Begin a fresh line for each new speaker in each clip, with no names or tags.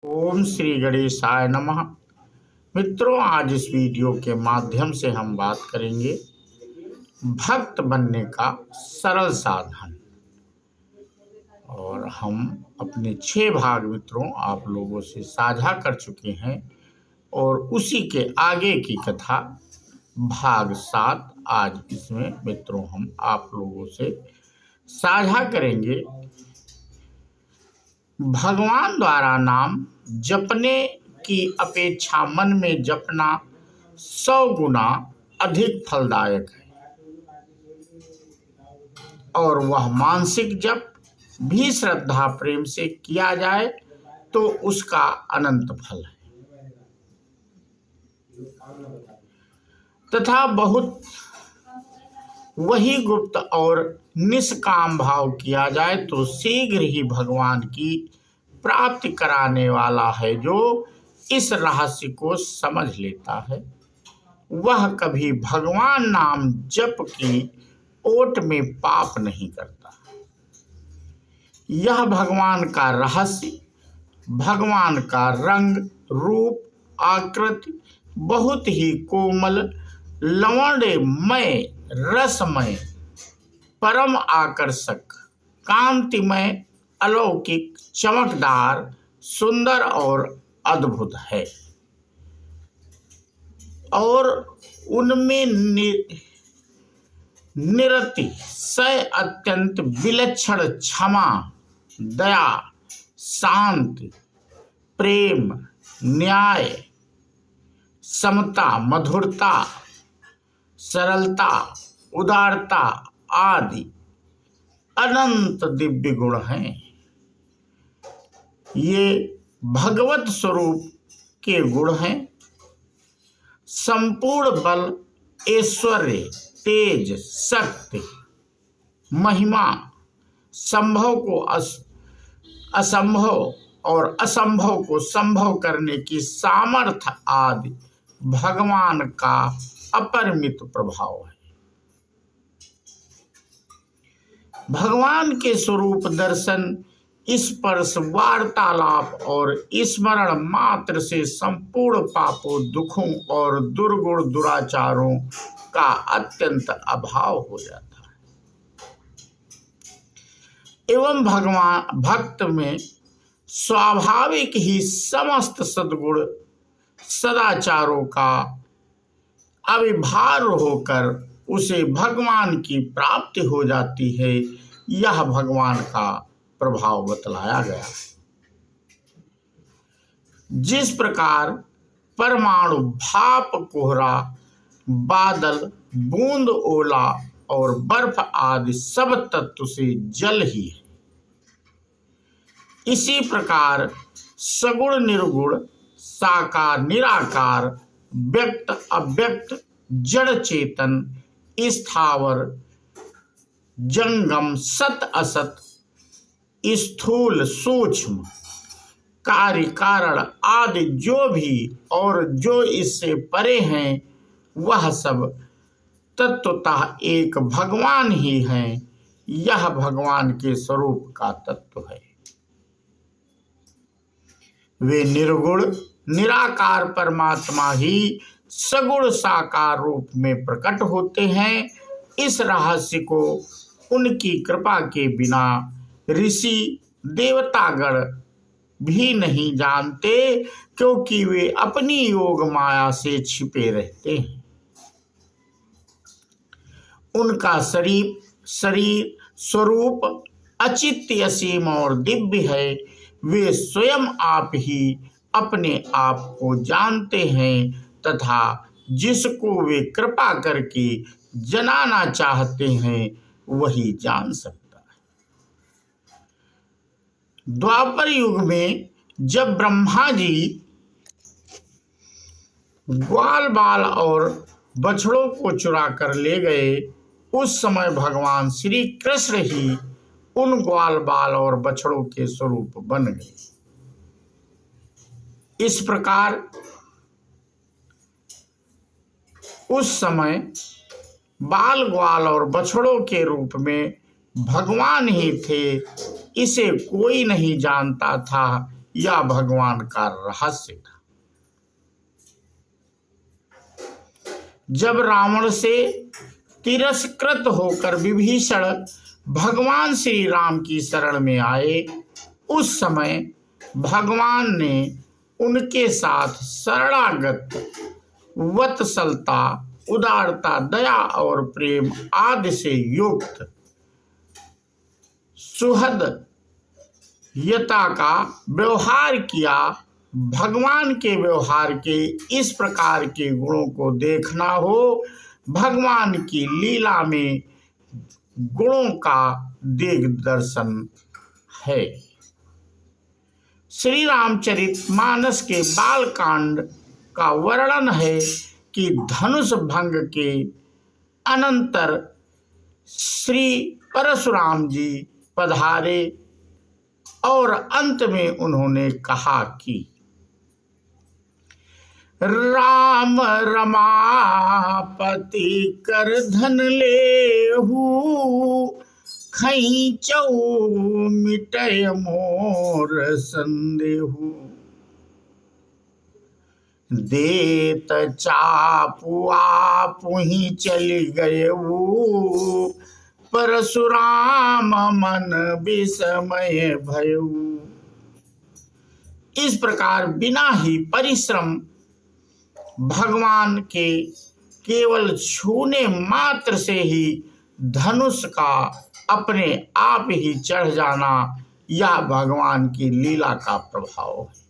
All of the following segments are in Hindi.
ओम श्री गणेशाय नमः। मित्रों, आज इस वीडियो के माध्यम से हम बात करेंगे भक्त बनने का सरल साधन। और हम अपने 6 भाग मित्रों आप लोगों से साझा कर चुके हैं और उसी के आगे की कथा भाग 7 आज इसमें मित्रों हम आप लोगों से साझा करेंगे। भगवान द्वारा नाम जपने की अपेक्षा मन में जपना 100 गुना अधिक फलदायक है और वह मानसिक जप भी श्रद्धा प्रेम से किया जाए तो उसका अनंत फल है तथा बहुत वही गुप्त और निष्काम भाव किया जाए तो शीघ्र ही भगवान की प्राप्ति कराने वाला है। जो इस रहस्य को समझ लेता है वह कभी भगवान नाम जप की ओट में पाप नहीं करता। यह भगवान का रहस्य, भगवान का रंग रूप आकृति बहुत ही कोमल, लवणमय, रसमय, परम आकर्षक, कांतिमय, अलौकिक, चमकदार, सुंदर और अद्भुत है और उनमें निरति सय अत्यंत विलक्षण क्षमा, दया, शांति, प्रेम, न्याय, समता, मधुरता, सरलता, उदारता आदि अनंत दिव्य गुण हैं। ये भगवत स्वरूप के गुण हैं। संपूर्ण बल, ऐश्वर्य, तेज, शक्ति, महिमा, संभव को असंभव और असंभव को संभव करने की सामर्थ्य आदि भगवान का अपरिमित प्रभाव है। भगवान के स्वरूप दर्शन, स्पर्श, वार्तालाप और स्मरण मात्र से संपूर्ण पापों, दुखों और दुर्गुण दुराचारों का अत्यंत अभाव हो जाता है एवं भगवान भक्त में स्वाभाविक ही समस्त सद्गुण सदाचारों का अविभार होकर उसे भगवान की प्राप्ति हो जाती है। यह भगवान का प्रभाव बतलाया गया है। जिस प्रकार परमाणु, भाप, कोहरा, बादल, बूंद, ओला और बर्फ आदि सब तत्व से जल ही है, इसी प्रकार सगुण निर्गुण, साकार निराकार, व्यक्त अव्यक्त, जड़ चेतन, स्थावर जंगम, सत असत, स्थूल सूक्ष्म, कार्य कारण आदि जो भी और जो इससे परे हैं वह सब तत्वतः एक भगवान ही हैं। यह भगवान के स्वरूप का तत्व है। वे निर्गुण निराकार परमात्मा ही सगुण साकार रूप में प्रकट होते हैं। इस रहस्य को उनकी कृपा के बिना ऋषि देवतागण भी नहीं जानते, क्योंकि वे अपनी योग माया से छिपे रहते हैं। उनका शरीर स्वरूप अचित्य, असीम और दिव्य है। वे स्वयं आप ही अपने आप को जानते हैं तथा जिसको वे कृपा करके जनाना चाहते हैं वही जान सकता है। द्वापर युग में जब ब्रह्मा जी ग्वाल बाल और बछड़ों को चुरा कर ले गए, उस समय भगवान श्री कृष्ण ही उन ग्वाल बाल और बछड़ों के स्वरूप बन गए। इस प्रकार उस समय बाल, ग्वाल और बछड़ों के रूप में भगवान ही थे। इसे कोई नहीं जानता था। यह भगवान का रहस्य था। जब रावण से तिरस्कृत होकर विभीषण भगवान श्री राम की शरण में आए, उस समय भगवान ने उनके साथ शरणागत वत्सलता, उदारता, दया और प्रेम आदि से युक्त सुहृदयता का व्यवहार किया। भगवान के व्यवहार के इस प्रकार के गुणों को देखना हो, भगवान की लीला में गुणों का दिग्दर्शन है। श्री रामचरितमानस के बालकांड का वर्णन है कि धनुष भंग के अनंतर श्री परशुराम जी पधारे और अंत में उन्होंने कहा कि राम रमापति कर धन लेहु, खैचऊ मिटय मोर संदेहु। देत चापु आपुहि चलि गयऊ, परशुराम मन विस्मय भयऊ। इस प्रकार बिना ही परिश्रम भगवान के केवल छूने मात्र से ही धनुष का अपने आप ही चढ़ जाना, यह भगवान की लीला का प्रभाव है।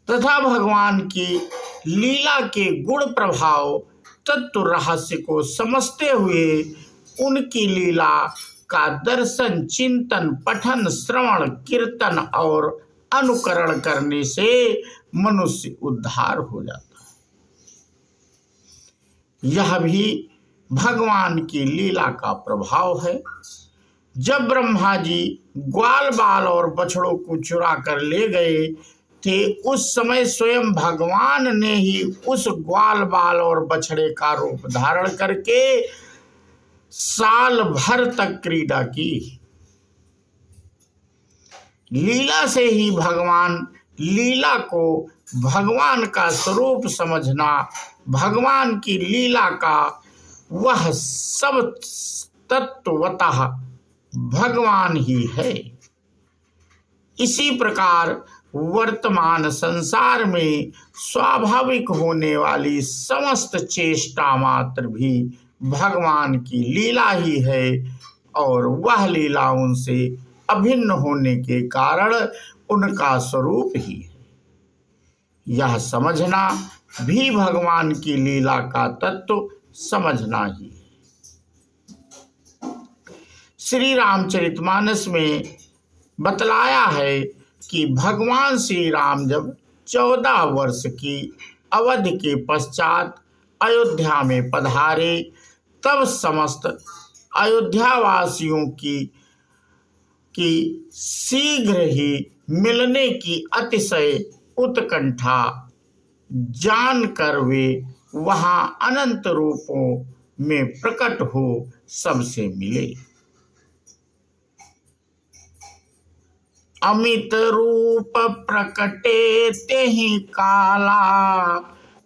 तथा भगवान की लीला के गुण प्रभाव तत्व रहस्य को समझते हुए उनकी लीला का दर्शन, चिंतन, पठन, श्रवण, कीर्तन और अनुकरण करने से मनुष्य उद्धार हो जाता है। यह भी भगवान की लीला का प्रभाव है। जब ब्रह्मा जी ग्वाल बाल और बछड़ों को चुरा कर ले गए थे, उस समय स्वयं भगवान ने ही उस ग्वाल बाल और बछड़े का रूप धारण करके साल भर तक क्रीड़ा की। लीला से ही भगवान लीला को भगवान का स्वरूप समझना, भगवान की लीला का वह सब तत्वतः भगवान ही है। इसी प्रकार वर्तमान संसार में स्वाभाविक होने वाली समस्त चेष्टा मात्र भी भगवान की लीला ही है और वह लीला उनसे अभिन्न होने के कारण उनका स्वरूप ही है। यह समझना भी भगवान की लीला का तत्व समझना ही है। श्री रामचरितमानस में बतलाया है कि भगवान श्री राम जब 14 वर्ष की अवधि के पश्चात अयोध्या में पधारे, तब समस्त अयोध्यावासियों की शीघ्र ही मिलने की अतिशय उत्कंठा जानकर वे वहां अनंत रूपों में प्रकट हो सबसे मिले। अमित रूप प्रकटे तेहि काला,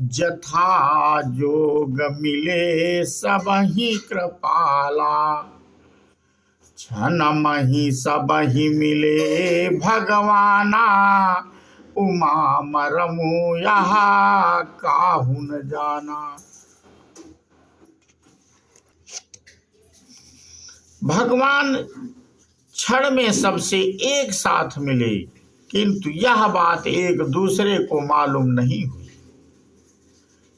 जथा जोग मिले सबहि कृपाला। छनमहि सबहि मिले भगवाना, उमा मरमु यहाँ काहू न जाना। भगवान क्षण में सबसे एक साथ मिले, किंतु यह बात एक दूसरे को मालूम नहीं हुई।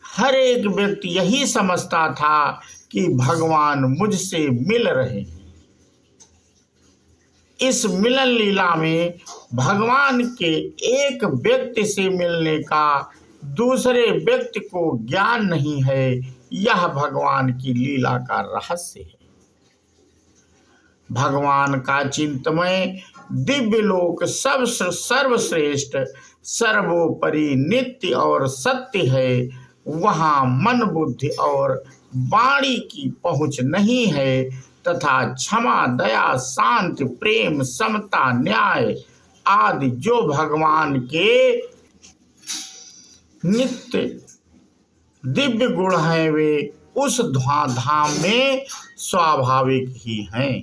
हर एक व्यक्ति यही समझता था कि भगवान मुझसे मिल रहे हैं। इस मिलन लीला में भगवान के एक व्यक्ति से मिलने का दूसरे व्यक्ति को ज्ञान नहीं है। यह भगवान की लीला का रहस्य है। भगवान का चिंतमय दिव्य लोक सब सर्वश्रेष्ठ, सर्वोपरि, नित्य और सत्य है। वहाँ मन, बुद्धि और वाणी की पहुँच नहीं है तथा क्षमा, दया, शांति, प्रेम, समता, न्याय आदि जो भगवान के नित्य दिव्य गुण हैं वे उस धाम में स्वाभाविक ही हैं,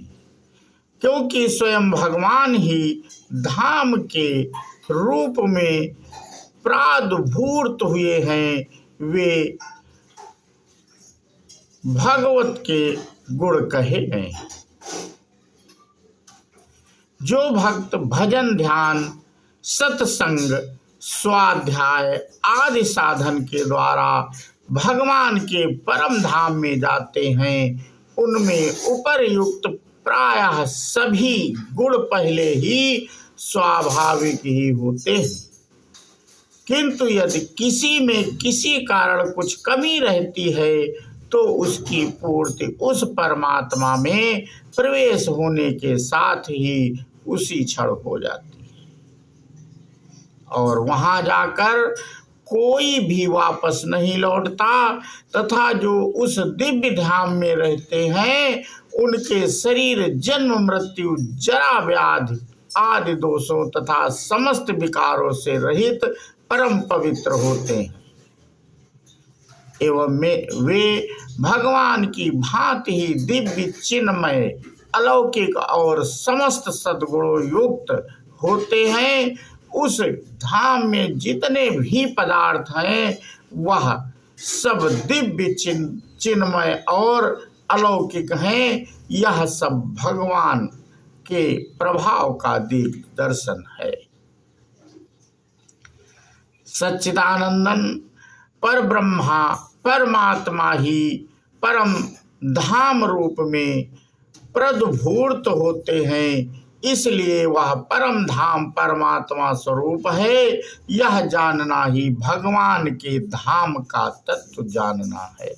क्योंकि स्वयं भगवान ही धाम के रूप में प्रादुर्भूत हुए हैं। वे भगवत के गुण कहे गए। जो भक्त भजन, ध्यान, सत्संग, स्वाध्याय आदि साधन के द्वारा भगवान के परम धाम में जाते हैं, उनमें उपर्युक्त प्रायः सभी गुण पहले ही स्वाभाविक ही होते हैं। किंतु यदि किसी में किसी कारण कुछ कमी रहती है तो उसकी पूर्ति उस परमात्मा में प्रवेश होने के साथ ही उसी क्षण हो जाती है और वहां जाकर कोई भी वापस नहीं लौटता, तथा जो उस दिव्य धाम में रहते हैं उनके शरीर जन्म, मृत्यु, जरा, व्याधि आदि दोषों तथा समस्त विकारों से रहित परम पवित्र होते हैं एवं वे भगवान की भांति ही दिव्य, चिन्मय, अलौकिक और समस्त सद्गुणों युक्त होते हैं। उस धाम में जितने भी पदार्थ हैं वह सब दिव्य, चिन्मय और अलौकिक हैं। यह सब भगवान के प्रभाव का दिव्य दर्शन है। सच्चिदानंदन पर ब्रह्मा परमात्मा ही परम धाम रूप में प्रदुर्भूत होते हैं, इसलिए वह परम धाम परमात्मा स्वरूप है। यह जानना ही भगवान के धाम का तत्व जानना है।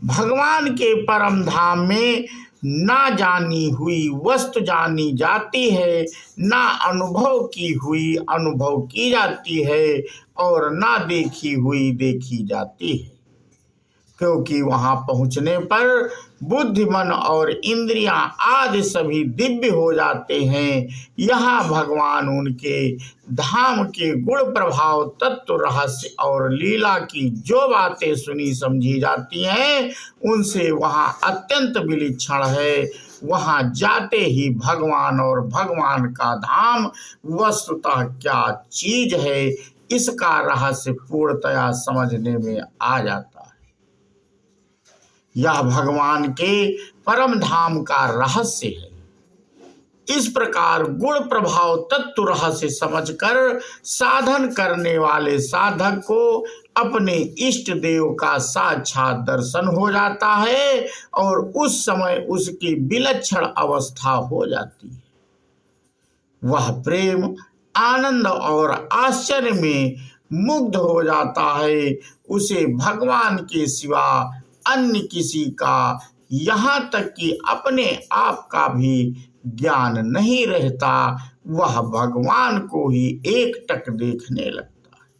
भगवान के परम धाम में ना जानी हुई वस्तु जानी जाती है, ना अनुभव की हुई अनुभव की जाती है और ना देखी हुई देखी जाती है, क्योंकि वहां पहुंचने पर बुद्धि, मन और इंद्रियां आदि सभी दिव्य हो जाते हैं। यहाँ भगवान उनके धाम के गुण, प्रभाव, तत्व, रहस्य और लीला की जो बातें सुनी समझी जाती हैं उनसे वहाँ अत्यंत विलक्षण है। वहाँ जाते ही भगवान और भगवान का धाम वस्तुतः क्या चीज है इसका रहस्य पूर्णतया समझने में आ जाता है। यह भगवान के परम धाम का रहस्य है। इस प्रकार गुण, प्रभाव, तत्व, रहस्य समझकर साधन करने वाले साधक को अपने इष्ट देव का साक्षात दर्शन हो जाता है और उस समय उसकी विलक्षण अवस्था हो जाती है। वह प्रेम, आनंद और आश्चर्य में मुग्ध हो जाता है। उसे भगवान के सिवा अन्य किसी का, यहाँ तक कि अपने आप का भी ज्ञान नहीं रहता। वह भगवान को ही एकटक देखने लगता है।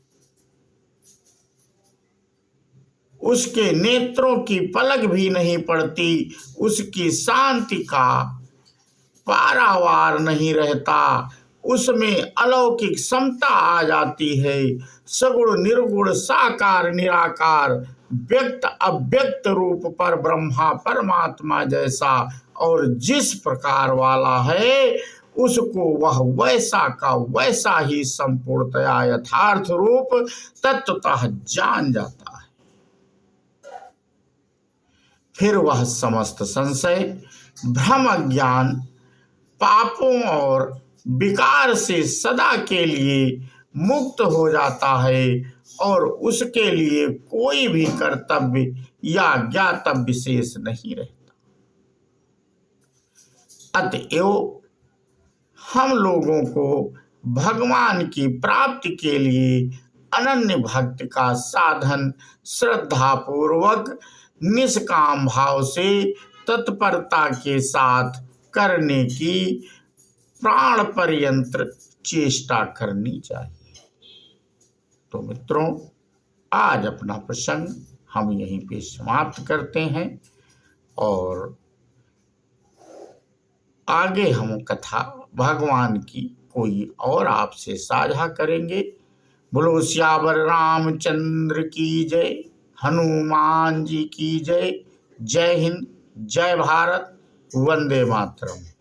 उसके नेत्रों की पलक भी नहीं पड़ती, उसकी शांति का पारावार नहीं रहता, उसमें अलौकिक समता आ जाती है। सगुण, निर्गुण, साकार, निराकार, व्यक्त, अव्यक्त रूप पर ब्रह्मा परमात्मा जैसा और जिस प्रकार वाला है उसको वह वैसा का वैसा ही संपूर्णतया यथार्थ रूप तत्वतः जान जाता है। फिर वह समस्त संशय, भ्रम, अज्ञान, पापों और विकार से सदा के लिए मुक्त हो जाता है और उसके लिए कोई भी कर्तव्य या ज्ञातव्य शेष नहीं रहता। अतएव हम लोगों को भगवान की प्राप्ति के लिए अनन्य भक्ति का साधन श्रद्धा पूर्वक निष्काम भाव से तत्परता के साथ करने की प्राण पर्यंत चेष्टा करनी चाहिए। तो मित्रों, आज अपना प्रसंग हम यहीं पे समाप्त करते हैं। और आगे हम कथा भगवान की कोई और आपसे साझा करेंगे। बोलो सियावर रामचंद्र की जय, हनुमान जी की जय। जय हिंद, जय भारत, वंदे मातरम।